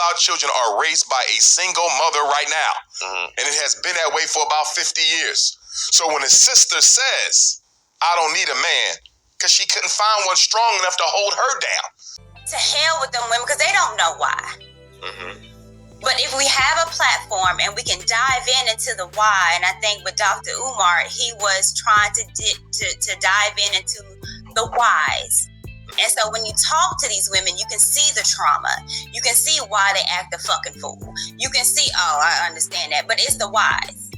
our children are raised by a single mother right now. And it has been that way for about 50 years. So when a sister says, I don't need a man, because she couldn't find one strong enough to hold her down. To hell with them women, because they don't know why. But if we have a platform and we can dive into the why, and I think with Dr. Umar, he was trying to dive into the whys. And so when you talk to these women, you can see the trauma. You can see why they act a fucking fool. You can see, oh, I understand that, but it's the whys.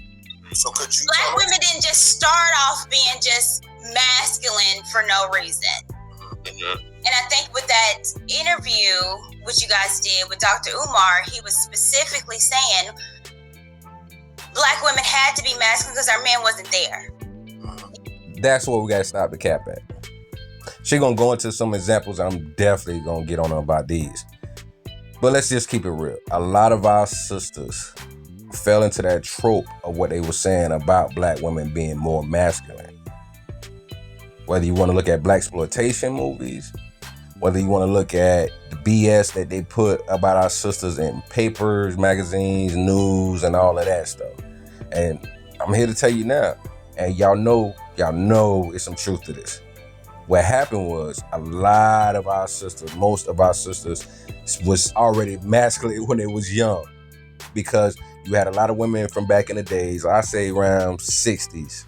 So could you Black women didn't just start off being just masculine for no reason. And I think with that interview, which you guys did with Dr. Umar, he was specifically saying Black women had to be masculine because our man wasn't there. That's what we got to stop the cap at. She gonna go into some examples. I'm definitely gonna get on her about these. But let's just keep it real. A lot of our sisters fell into that trope of what they were saying about Black women being more masculine. Whether you want to look at blaxploitation movies, whether you want to look at the BS that they put about our sisters in papers, magazines, news, and all of that stuff. And I'm here to tell you now, and y'all know it's some truth to this. What happened was a lot of our sisters, most of our sisters was already masculine when they was young, because you had a lot of women from back in the days, I say around 60s,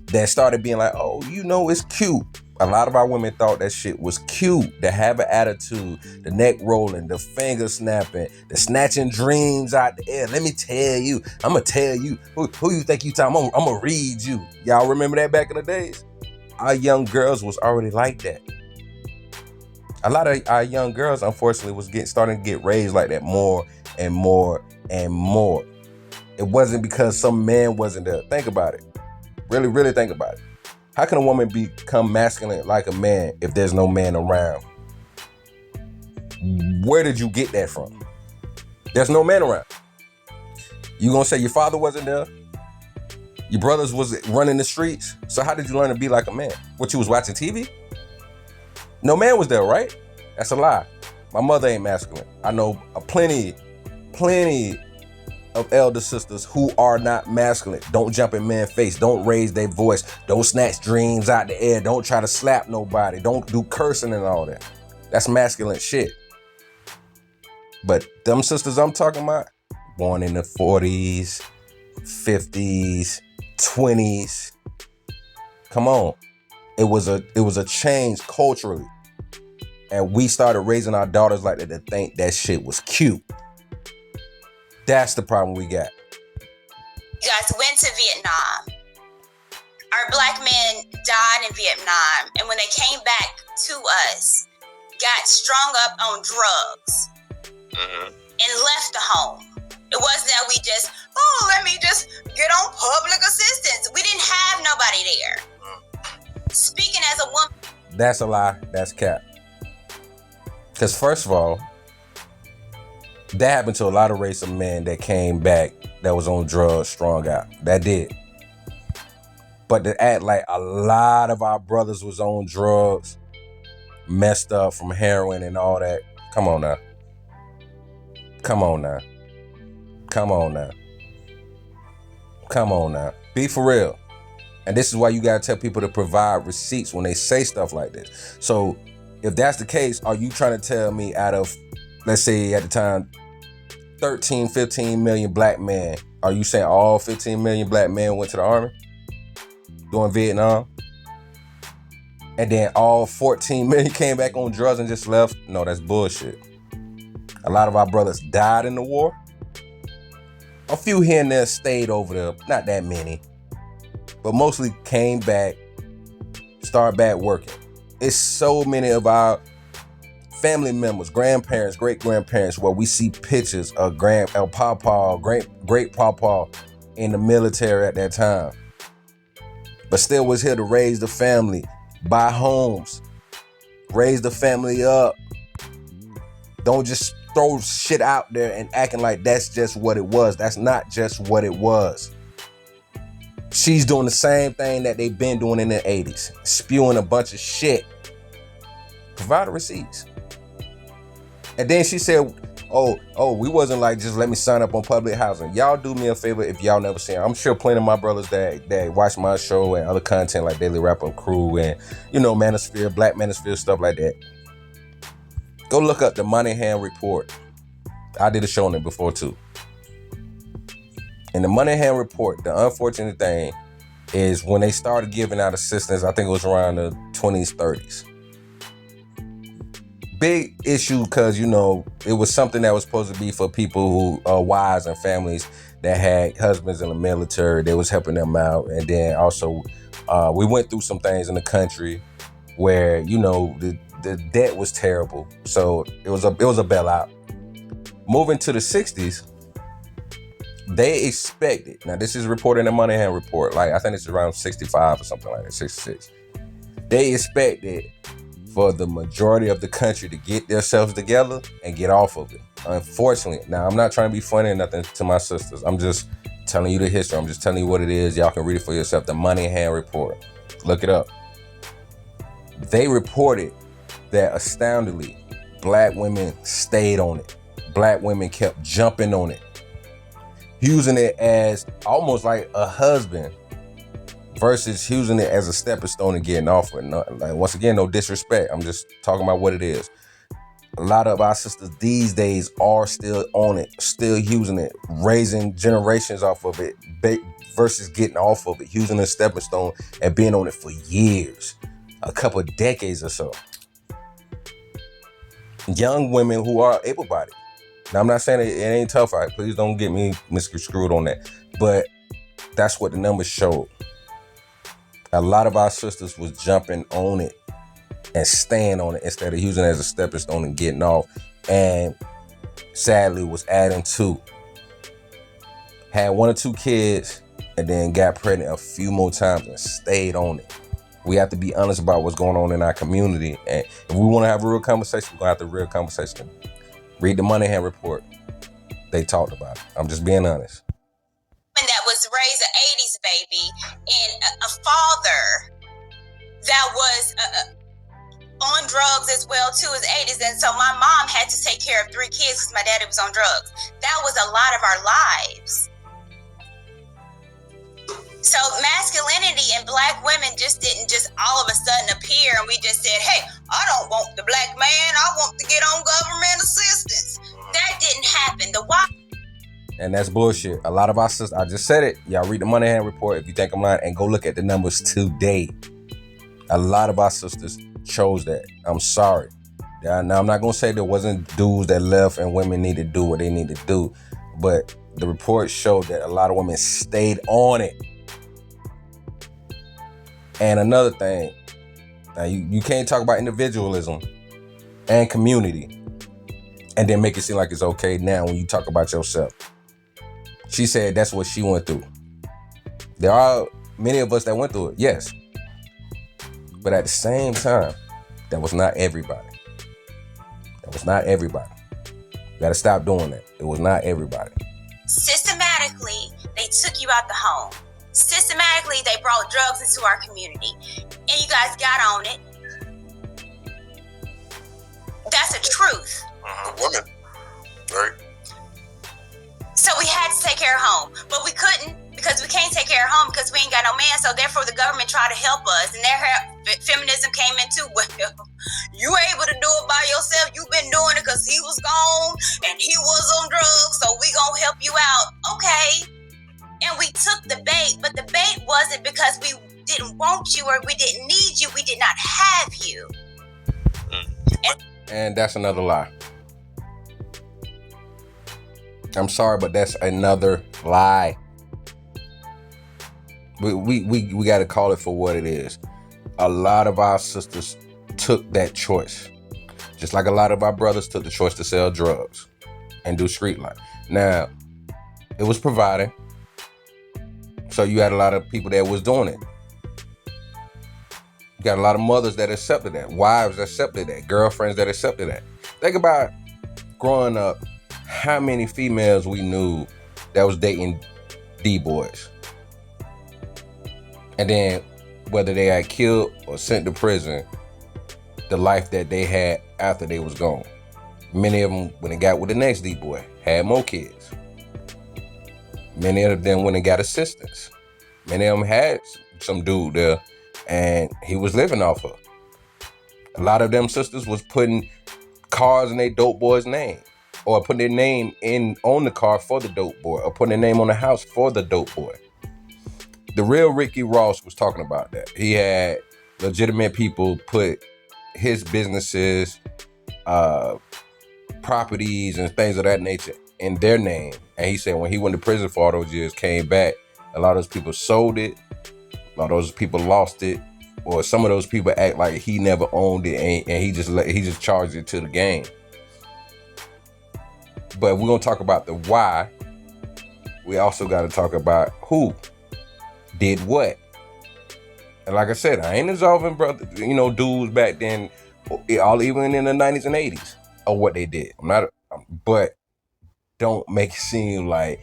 that started being like, oh, it's cute. A lot of our women thought that shit was cute, to have an attitude, the neck rolling, the finger snapping, the snatching dreams out the air. Let me tell you, I'm going to tell you, who you think you talking? I'm going to read you. Y'all remember that back in the days? Our young girls was already like that. A lot of our young girls, unfortunately, was starting to get raised like that more and more and more. It wasn't because some man wasn't there. Think about it. Really, really think about it. How can a woman become masculine like a man if there's no man around? Where did you get that from? There's no man around. You gonna say your father wasn't there? Your brothers was running the streets? So how did you learn to be like a man? What, you was watching TV? No man was there, right? That's a lie. My mother ain't masculine. I know plenty of elder sisters who are not masculine. Don't jump in man's face. Don't raise their voice. Don't snatch dreams out the air. Don't try to slap nobody. Don't do cursing and all that. That's masculine shit. But them sisters I'm talking about, born in the 40s, 50s, 20s. Come on. It was a change culturally. And we started raising our daughters like that to think that shit was cute. That's the problem we got. You guys went to Vietnam. Our Black men died in Vietnam, and when they came back to us, got strung up on drugs and left the home. It wasn't that we just, let me just get on public assistance. We didn't have nobody there. Speaking as a woman. That's a lie. That's cap. Because first of all, that happened to a lot of race of men that came back that was on drugs, strung out. That did. But to act like a lot of our brothers was on drugs, messed up from heroin and all that. Come on now. Come on now. Come on now. Come on now. Be for real. And this is why you gotta tell people to provide receipts when they say stuff like this. So if that's the case, are you trying to tell me out of, let's say at the time, 13, 15 million black men, are you saying all 15 million black men went to the army during Vietnam? And then all 14 million came back on drugs and just left? No, that's bullshit. A lot of our brothers died in the war. A few here and there stayed over there, not that many, but mostly came back, started back working. It's so many of our family members, grandparents, great-grandparents, where we see pictures of Pawpaw, great Pawpaw in the military at that time, but still was here to raise the family, buy homes, raise the family up. Don't just throw shit out there and acting like that's just what it was. That's not just what it was. She's doing the same thing that they've been doing in the 80s, spewing a bunch of shit. Provide the receipts. And then she said, we wasn't like, just let me sign up on public housing. Y'all do me a favor if y'all never seen it. I'm sure plenty of my brothers that watch my show and other content like Daily Rap Up Crew and, Manosphere, Black Manosphere, stuff like that. Go look up the Moynihan Report. I did a show on it before too. In the Moynihan Report, the unfortunate thing is when they started giving out assistance, I think it was around the 20s, 30s. Big issue because, it was something that was supposed to be for people who are wives and families that had husbands in the military. They was helping them out. And then also, we went through some things in the country where, the debt was terrible. So it was a bailout. Moving to the 60s, they expected, now this is reported in the Moynihan Report, like I think it's around 65 or something like that, 66. They expected for the majority of the country to get themselves together and get off of it. Unfortunately, now I'm not trying to be funny or nothing to my sisters. I'm just telling you the history. I'm just telling you what it is. Y'all can read it for yourself. The Moynihan Report. Look it up. They reported that astoundingly, Black women stayed on it. Black women kept jumping on it, using it as almost like a husband versus using it as a stepping stone and getting off with it. Like, once again, no disrespect. I'm just talking about what it is. A lot of our sisters these days are still on it, still using it, raising generations off of it versus getting off of it, using a stepping stone and being on it for years, a couple of decades or so. Young women who are able-bodied. Now, I'm not saying it ain't tough. Right? Please don't get me misconstrued on that. But that's what the numbers showed. A lot of our sisters was jumping on it and staying on it instead of using it as a stepping stone and getting off. And sadly was adding to. Had 1 or 2 kids and then got pregnant a few more times and stayed on it. We have to be honest about what's going on in our community. And if we want to have a real conversation, we're going to have the real conversation. Read the Moynihan Report. They talked about it. I'm just being honest. That was raised an 80s baby and a father that was on drugs as well too as 80s. And so my mom had to take care of 3 kids because my daddy was on drugs. That was a lot of our lives. So masculinity in Black women just didn't just all of a sudden appear and we just said, hey, I don't want the Black man, I want to get on government assistance. That didn't happen. The why. And that's bullshit. A lot of our sisters, I just said it. Y'all read the Moynihan Report if you think I'm lying and go look at the numbers today. A lot of our sisters chose that. I'm sorry. Now I'm not going to say there wasn't dudes that left and women need to do what they need to do. But the report showed that a lot of women stayed on it. And another thing, now you can't talk about individualism and community and then make it seem like it's okay now when you talk about yourself. She said that's what she went through. There are many of us that went through it, yes. But at the same time, that was not everybody. That was not everybody. You gotta stop doing that. It was not everybody. Systematically, they took you out the home. Systematically, they brought drugs into our community. And you guys got on it. That's a truth. Women, right? So we had to take care of home. But we couldn't because we can't take care of home because we ain't got no man. So therefore, the government tried to help us. And feminism came into, well, you able to do it by yourself. You've been doing it because he was gone and he was on drugs. So we gonna help you out. Okay. And we took the bait, but the bait wasn't because we didn't want you or we didn't need you. We did not have you. And that's another lie. I'm sorry, but that's another lie. We got to call it for what it is. A lot of our sisters took that choice. Just like a lot of our brothers took the choice to sell drugs and do street life. Now, it was provided. So you had a lot of people that was doing it. You got a lot of mothers that accepted that, wives that accepted that, girlfriends that accepted that. Think about growing up, how many females we knew that was dating D-boys. And then whether they got killed or sent to prison, the life that they had after they was gone. Many of them, when they got with the next D-boy, had more kids. Many of them, when they got assistants. Many of them had some dude there, and he was living off of. A lot of them sisters was putting cars in their dope boy's name, or putting their name on the car for the dope boy, or putting their name on the house for the dope boy. The real Ricky Ross was talking about that. He had legitimate people put his businesses, properties, and things of that nature in their name. And he said when he went to prison for all those years, came back, a lot of those people sold it, a lot of those people lost it, or some of those people act like he never owned it, and he just charged it to the game. But we're gonna talk about the why. We also got to talk about who did what. And like I said, I ain't absolving brother, dudes back then, all even in the 90s and 80s, or what they did. But don't make it seem like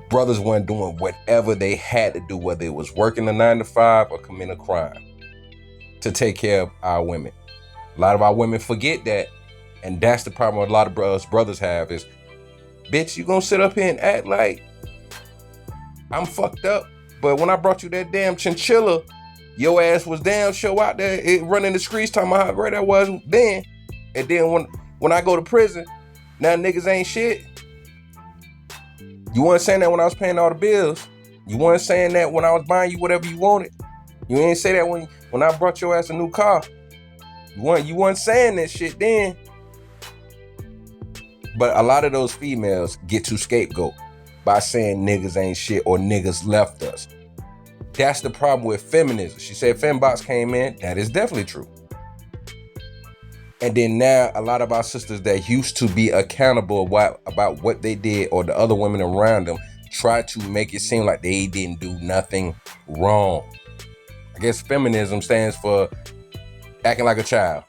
brothers weren't doing whatever they had to do, whether it was working a 9-to-5 or committing a crime, to take care of our women. A lot of our women forget that, and that's the problem a lot of brothers have is, bitch, you gonna sit up here and act like I'm fucked up, but when I brought you that damn chinchilla, your ass was damn show out there running the streets talking about how great I was then. And then when I go to prison, now niggas ain't shit. You weren't saying that when I was paying all the bills. You weren't saying that when I was buying you whatever you wanted. You ain't say that when I brought your ass a new car. You weren't saying that shit then. But a lot of those females get to scapegoat by saying niggas ain't shit or niggas left us. That's the problem with feminism. She said fembox came in. That is definitely true. And then now a lot of our sisters that used to be accountable about what they did, or the other women around them, try to make it seem like they didn't do nothing wrong. I guess feminism stands for acting like a child.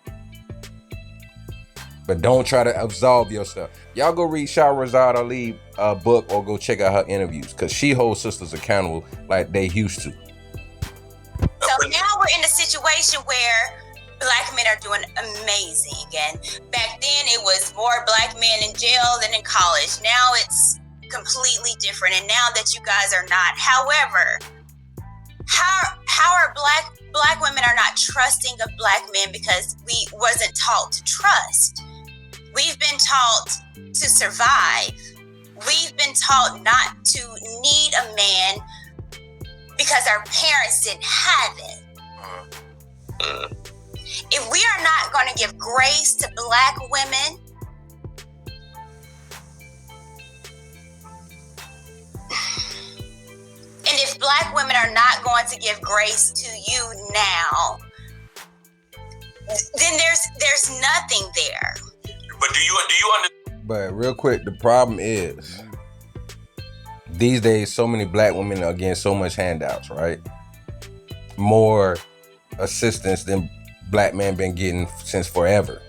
But don't try to absolve yourself. Y'all go read Shahrazad Ali book, or go check out her interviews, because she holds sisters accountable like they used to. So now we're in a situation where Black men are doing amazing. And back then it was more Black men in jail than in college. Now it's completely different. And now that you guys are not, however, how are Black women are not trusting of Black men because we wasn't taught to trust. We've been taught to survive. We've been taught not to need a man because our parents didn't have it. If we are not going to give grace to Black women, and if Black women are not going to give grace to you now, then there's nothing there. But do you understand? But real quick, the problem is these days so many Black women are getting so much handouts, right? More assistance than Black men been getting since forever.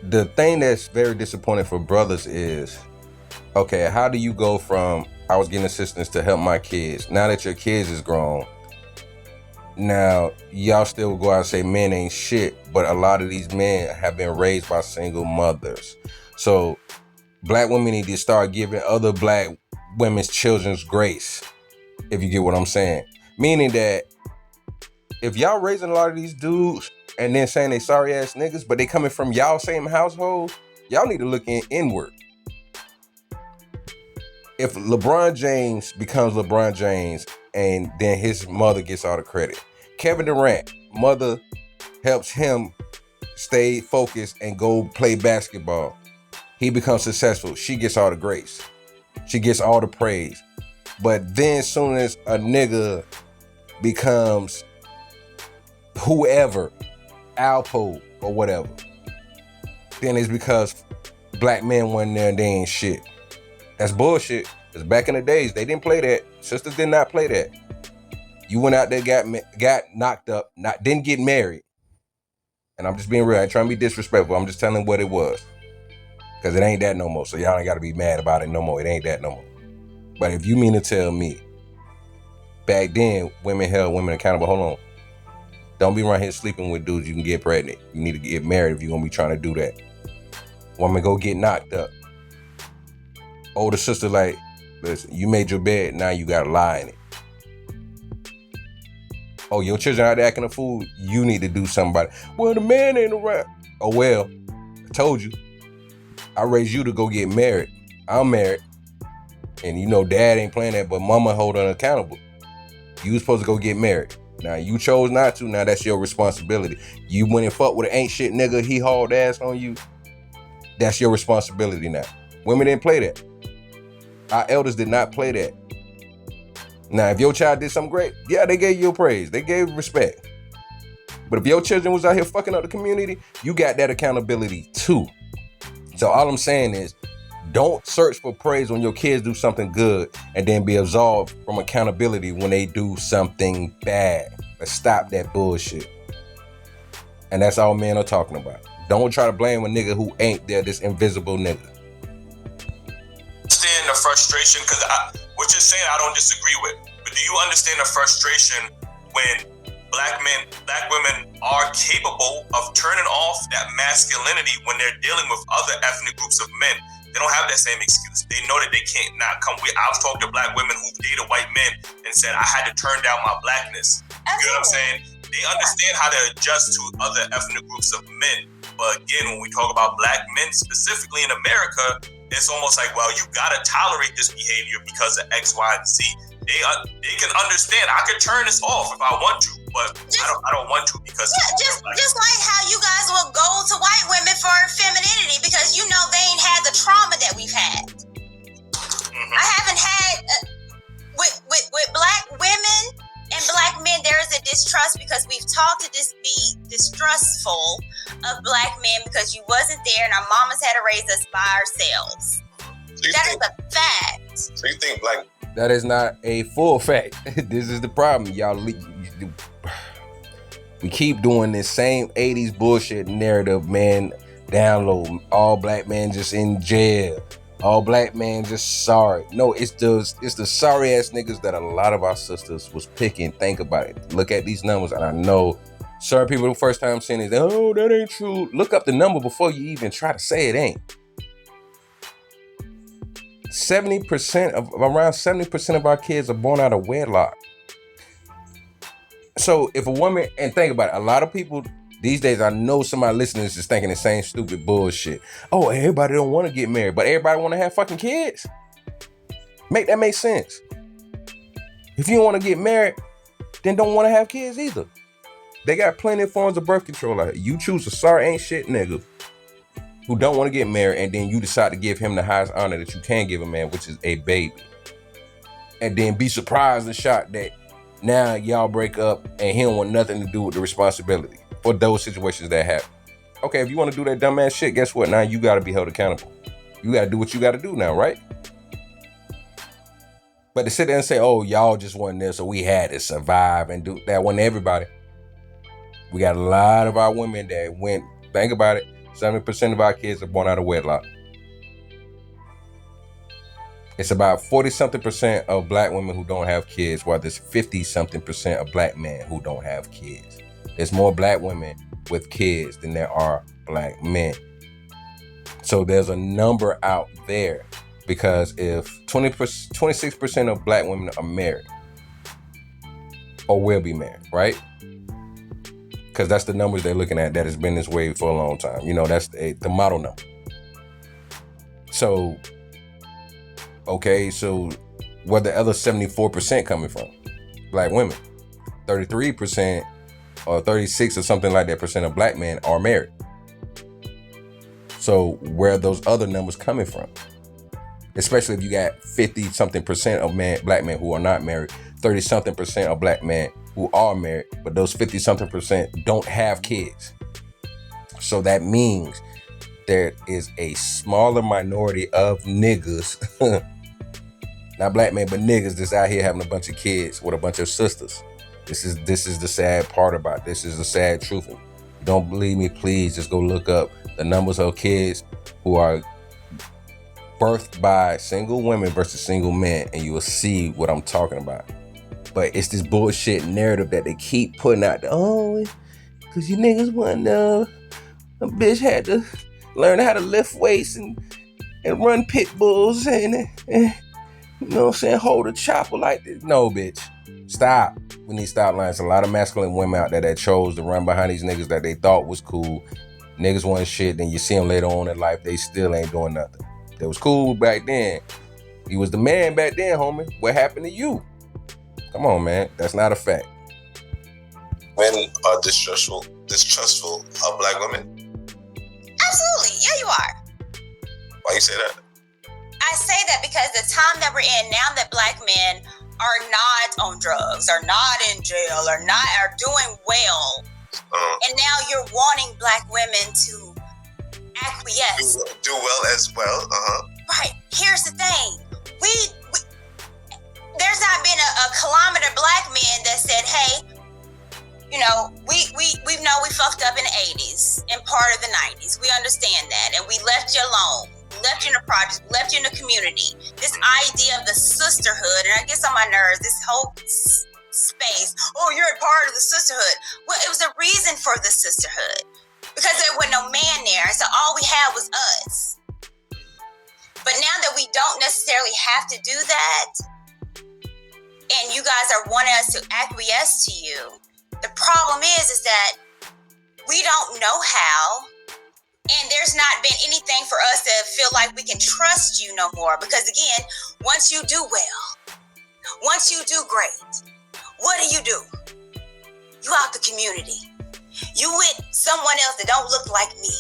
The thing that's very disappointing for brothers is, okay, how do you go from I was getting assistance to help my kids, now that your kids is grown, now y'all still go out and say men ain't shit, but a lot of these men have been raised by single mothers. So Black women need to start giving other Black women's children's grace, if you get what I'm saying. Meaning that if y'all raising a lot of these dudes and then saying they sorry ass niggas, but they coming from y'all same household, y'all need to look inward. If LeBron James becomes LeBron James and then his mother gets all the credit, Kevin Durant, mother helps him stay focused and go play basketball. He becomes successful. She gets all the grace. She gets all the praise. But then as soon as a nigga becomes whoever, Alpo or whatever, then it's because Black men went there and they ain't shit. That's bullshit. Because back in the days, they didn't play that. Sisters did not play that. You went out there, got knocked up, didn't get married. And I'm just being real. I ain't trying to be disrespectful. I'm just telling what it was. Because it ain't that no more. So y'all ain't got to be mad about it no more. It ain't that no more. But if you mean to tell me, back then, women held women accountable. Hold on. Don't be around here sleeping with dudes. You can get pregnant. You need to get married if you're gonna be trying to do that. Woman, go get knocked up. Older sister, like, listen, you made your bed, now you gotta lie in it. Oh, your children out there acting a fool, you need to do something about it. Well, the man ain't around. Oh, well, I told you. I raised you to go get married. I'm married. And you know dad ain't playing that, but mama hold her accountable. You was supposed to go get married. Now, you chose not to. Now, that's your responsibility. You went and fucked with an ain't shit nigga. He hauled ass on you. That's your responsibility now. Women didn't play that. Our elders did not play that. Now, if your child did something great, yeah, they gave you praise. They gave respect. But if your children was out here fucking up the community, you got that accountability too. So all I'm saying is, don't search for praise when your kids do something good and then be absolved from accountability when they do something bad. Let's stop that bullshit. And that's all men are talking about. Don't try to blame a nigga who ain't there, this invisible nigga. Understand the frustration, because what you're saying I don't disagree with. But do you understand the frustration when black women are capable of turning off that masculinity when they're dealing with other ethnic groups of men? They don't have that same excuse. They know that they can't not come. I've talked to black women who dated white men and said, I had to turn down my blackness. You know what I'm saying? They understand how to adjust to other ethnic groups of men. But again, when we talk about black men specifically in America, it's almost like, well, you gotta tolerate this behavior because of X, Y, and Z. They can understand. I could turn this off if I want to, but I don't want to because just like how you guys will go to white women for femininity because you know they ain't had the trauma that we've had. Mm-hmm. I haven't had with black women and black men. There is a distrust because we've taught to be distrustful of black men because you wasn't there and our mamas had to raise us by ourselves. So that is a fact. So you think black? That is not a full fact. This is the problem, y'all. We keep doing this same 80s bullshit narrative, man. Download all black men just in jail. All black men just sorry. No, it's the sorry ass niggas that a lot of our sisters was picking. Think about it. Look at these numbers, and I know certain people the first time saying is, oh, that ain't true. Look up the number before you even try to say it ain't. around 70% of our kids are born out of wedlock. So if a woman, and think about it, a lot of people these days, I know somebody listening is just thinking the same stupid bullshit. Oh, everybody don't want to get married, but everybody want to have fucking kids. Make that make sense. If you don't want to get married, then don't want to have kids either. They got plenty of forms of birth control out here. You choose a sorry ain't shit nigga who don't want to get married, and then you decide to give him the highest honor that you can give a man, which is a baby. And then be surprised and shocked that now y'all break up and he don't want nothing to do with the responsibility for those situations that happen. Okay, if you want to do that dumbass shit, guess what? Now you got to be held accountable. You got to do what you got to do now, right? But to sit there and say, oh, y'all just wasn't there, so we had to survive and do that, wasn't everybody. We got a lot of our women that went, think about it, 70% of our kids are born out of wedlock. It's about 40-something% of black women who don't have kids, while there's 50-something% of black men who don't have kids. There's more black women with kids than there are black men. So there's a number out there, because if 26% of black women are married or will be married, right? Because that's the numbers they're looking at that has been this way for a long time. You know, that's the model number. So, okay, so where the other 74% coming from? Black women. 33% or 36 or something like that percent of black men are married. So where are those other numbers coming from? Especially if you got 50-something% of black men who are not married, 30-something% of black men who are married, but those 50-something% don't have kids. So that means there is a smaller minority of niggas, not black men, but niggas that's out here having a bunch of kids with a bunch of sisters. This is the sad part about it. This is the sad truth. If you don't believe me, please just go look up the numbers of kids who are birthed by single women versus single men, and you will see what I'm talking about. But it's this bullshit narrative that they keep putting out. Cause you niggas want a bitch had to learn how to lift weights and run pit bulls and you know what I'm saying, hold a chopper like this. No, bitch. Stop. We need to stop lying. There's a lot of masculine women out there that chose to run behind these niggas that they thought was cool. Niggas want shit, then you see them later on in life, they still ain't doing nothing. That was cool back then. You was the man back then, homie. What happened to you? Come on, man. That's not a fact. Men are distrustful of black women? Absolutely. Yeah, you are. Why you say that? I say that because the time that we're in now, that black men are not on drugs, are not in jail, are doing well. And now you're wanting black women to acquiesce. Do well as well. Right. Here's the thing. We there's not been a kilometer black man that said, hey, you know, we know we fucked up in the 80s and part of the 90s. We understand that. And we left you alone. We left you in the projects. We left you in the community. This idea of the sisterhood, and I guess on my nerves, this whole space. Oh, you're a part of the sisterhood. Well, it was a reason for the sisterhood. Because there was no man there. So all we had was us. But now that we don't necessarily have to do that, and you guys are wanting us to acquiesce to you, the problem is that we don't know how, and there's not been anything for us to feel like we can trust you no more. Because again, once you do well, once you do great, what do? You out the community. You with someone else that don't look like me,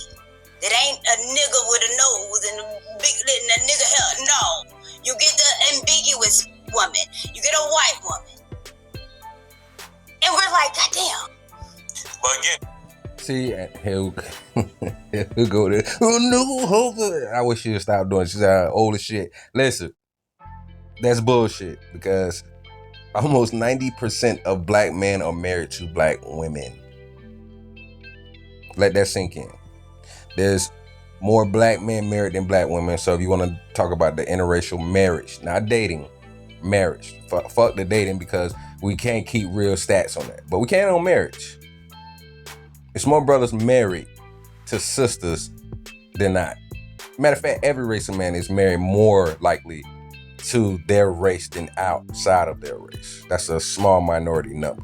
that ain't a nigga with a nose and a big and a nigga hair. No, you get the ambiguous woman. You get a white woman. And we're like, goddamn. But again, see, he'll go there. Oh no, hold on. I wish you'd stop doing it. She's old as shit. Listen, that's bullshit because almost 90% of black men are married to black women. Let that sink in. There's more black men married than black women. So if you want to talk about the interracial marriage, not dating, marriage. Fuck the dating because we can't keep real stats on that. But we can on marriage. It's more brothers married to sisters than not. Matter of fact, every race of man is married more likely to their race than outside of their race. That's a small minority number.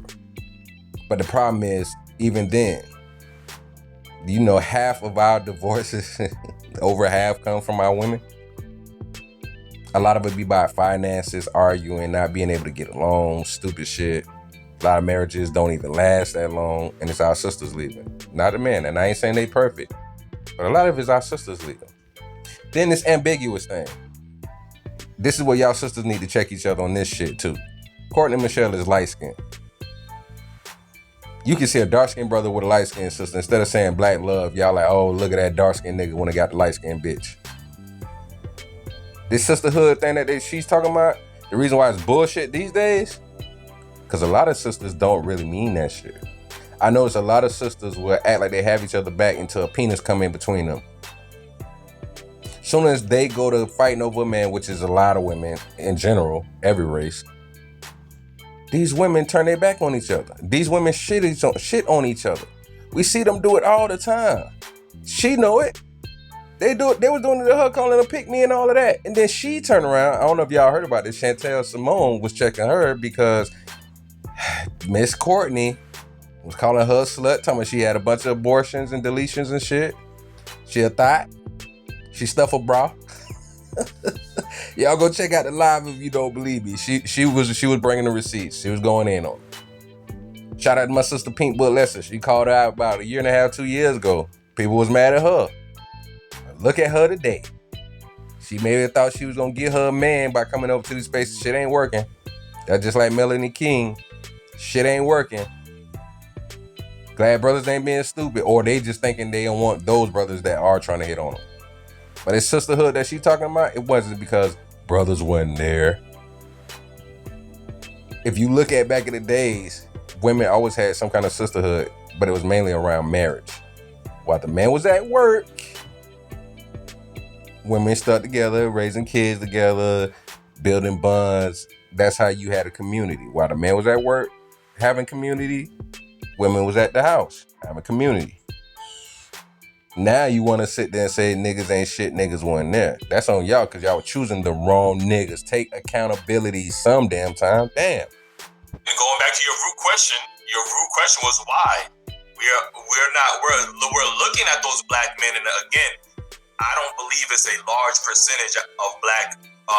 But the problem is, even then, you know, half of our divorces, over half come from our women. A lot of it be about finances, arguing, not being able to get along, stupid shit. A lot of marriages don't even last that long, and it's our sisters leaving. Not the men, and I ain't saying they perfect, but a lot of it's our sisters leaving. Then this ambiguous thing. This is where y'all sisters need to check each other on this shit too. Courtney Michelle is light skinned. You can see a dark skinned brother with a light skinned sister. Instead of saying black love, y'all like, oh, look at that dark skinned nigga when they got the light skinned bitch. This sisterhood thing that she's talking about, the reason why it's bullshit these days, because a lot of sisters don't really mean that shit. I notice a lot of sisters will act like they have each other back until a penis come in between them. Soon as they go to fighting over a man, which is a lot of women in general, every race, these women turn their back on each other. These women shit on each other. We see them do it all the time. She know it. They do it. They was doing it to her, calling her pick me and all of that. And then she turned around. I don't know if y'all heard about this. Chantel Simone was checking her because Miss Courtney was calling her a slut, telling her she had a bunch of abortions and deletions and shit. She a thought. She stuffed her bra. Y'all go check out the live if you don't believe me. She was bringing the receipts. She was going in on it. Shout out to my sister Pink Butt Lesser. She called her out about 1.5 years, 2 years ago. People was mad at her. Look at her today. She maybe thought she was gonna get her a man by coming over to these spaces. Shit ain't working. That's just like Melanie King. Shit ain't working. Glad brothers ain't being stupid, or they just thinking they don't want those brothers that are trying to hit on them. But it's sisterhood that she talking about, it wasn't because brothers wasn't there. If you look at back in the days, women always had some kind of sisterhood, but it was mainly around marriage. While the man was at work, women stuck together, raising kids together, building bonds, that's how you had a community. While the man was at work having community, women was at the house having community. Now you want to sit there and say niggas ain't shit, niggas weren't there. That's on y'all because y'all were choosing the wrong niggas. Take accountability some damn time. Damn. And going back to your root question was why we're looking at those black men, and again, I don't believe it's a large percentage of black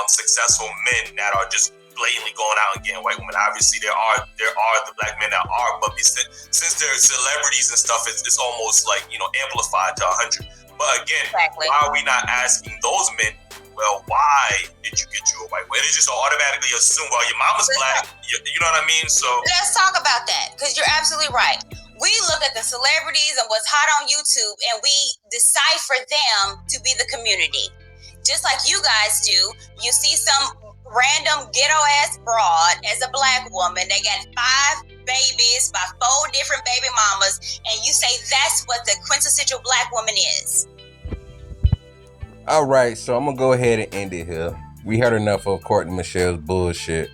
successful men that are just blatantly going out and getting white women. Obviously, there are the black men that are, but since they're celebrities and stuff, it's almost like amplified to 100. But again, Exactly. Why are we not asking those men? Well, why did you get you a white woman? They just automatically assume, well, your mama's black. You know what I mean? So let's talk about that because you're absolutely right. We look at the celebrities and what's hot on YouTube, and we decipher them to be the community, just like you guys do. You see some random ghetto ass broad as a black woman. They got 5 babies by 4 different baby mamas, and you say that's what the quintessential black woman is. All right, so I'm gonna go ahead and end it here. We heard enough of Courtney Michelle's bullshit.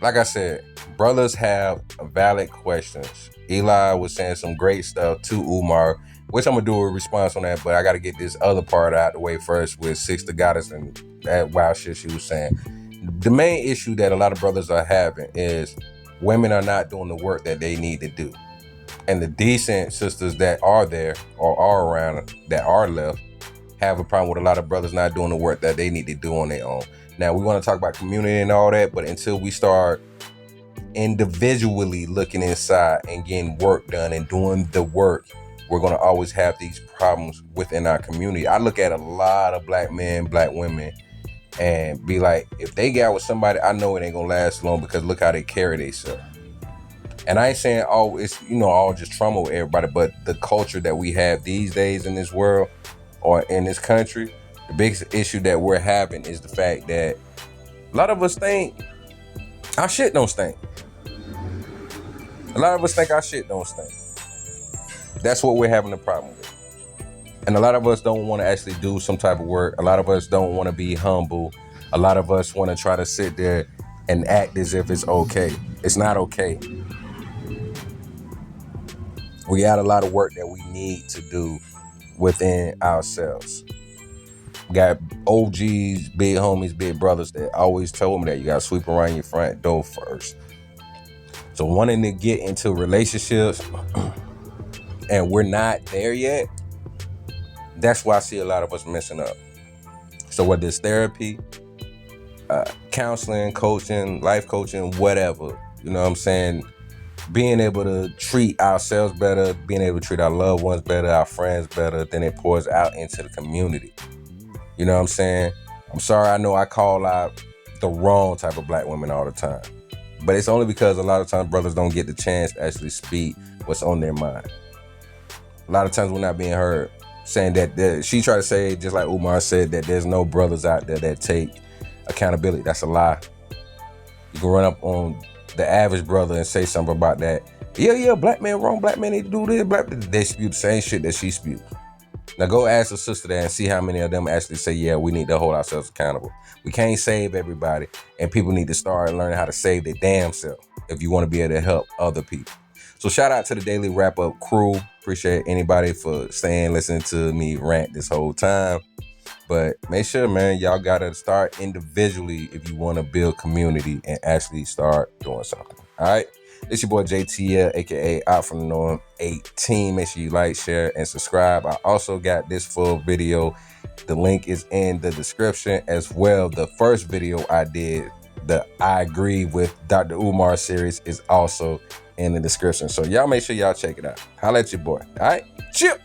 Like I said, brothers have valid questions. Eli was saying some great stuff to Umar, which I'm gonna do a response on that, but I gotta get this other part out the way first with Six the Goddess and that wild shit she was saying. The main issue that a lot of brothers are having is women are not doing the work that they need to do. And the decent sisters that are there or are around that are left have a problem with a lot of brothers not doing the work that they need to do on their own. Now, we want to talk about community and all that, but until we start individually looking inside and getting work done and doing the work, we're going to always have these problems within our community. I look at a lot of black men, black women, and be like, if they got with somebody, I know it ain't going to last long because look how they carry themselves. And I ain't saying, it's, all just trauma with everybody, but the culture that we have these days in this world or in this country, the biggest issue that we're having is the fact that a lot of us think our shit don't stink. A lot of us think our shit don't stink. That's what we're having a problem with. And a lot of us don't want to actually do some type of work. A lot of us don't want to be humble. A lot of us want to try to sit there and act as if it's okay. It's not okay. We got a lot of work that we need to do within ourselves. We got OGs, big homies, big brothers that always told me that you got to sweep around your front door first. So wanting to get into relationships and we're not there yet, that's why I see a lot of us messing up. So whether it's therapy, counseling, coaching, life coaching, whatever, you know what I'm saying? Being able to treat ourselves better, being able to treat our loved ones better, our friends better, then it pours out into the community. You know what I'm saying? I'm sorry, I know I call out the wrong type of black women all the time. But it's only because a lot of times brothers don't get the chance to actually speak what's on their mind. A lot of times we're not being heard. Saying that she tried to say, just like Umar said, that there's no brothers out there that take accountability. That's a lie. You can run up on the average brother and say something about that. Yeah, black man wrong, black man need to do this, they spew the same shit that she spewed. Now go ask a sister that and see how many of them actually say, yeah, we need to hold ourselves accountable. We can't save everybody, and people need to start learning how to save their damn self if you want to be able to help other people. So shout out to the Daily Wrap Up crew. Appreciate anybody for staying, listening to me rant this whole time. But make sure, man, y'all got to start individually if you want to build community and actually start doing something. All right? It's your boy JTL, a.k.a. Out From the Norm 18. Make sure you like, share, and subscribe. I also got this full video. The link is in the description as well. The first video I did, the I Agree with Dr. Umar series, is also in the description. So y'all make sure y'all check it out. Holla at your boy. All right? Chip.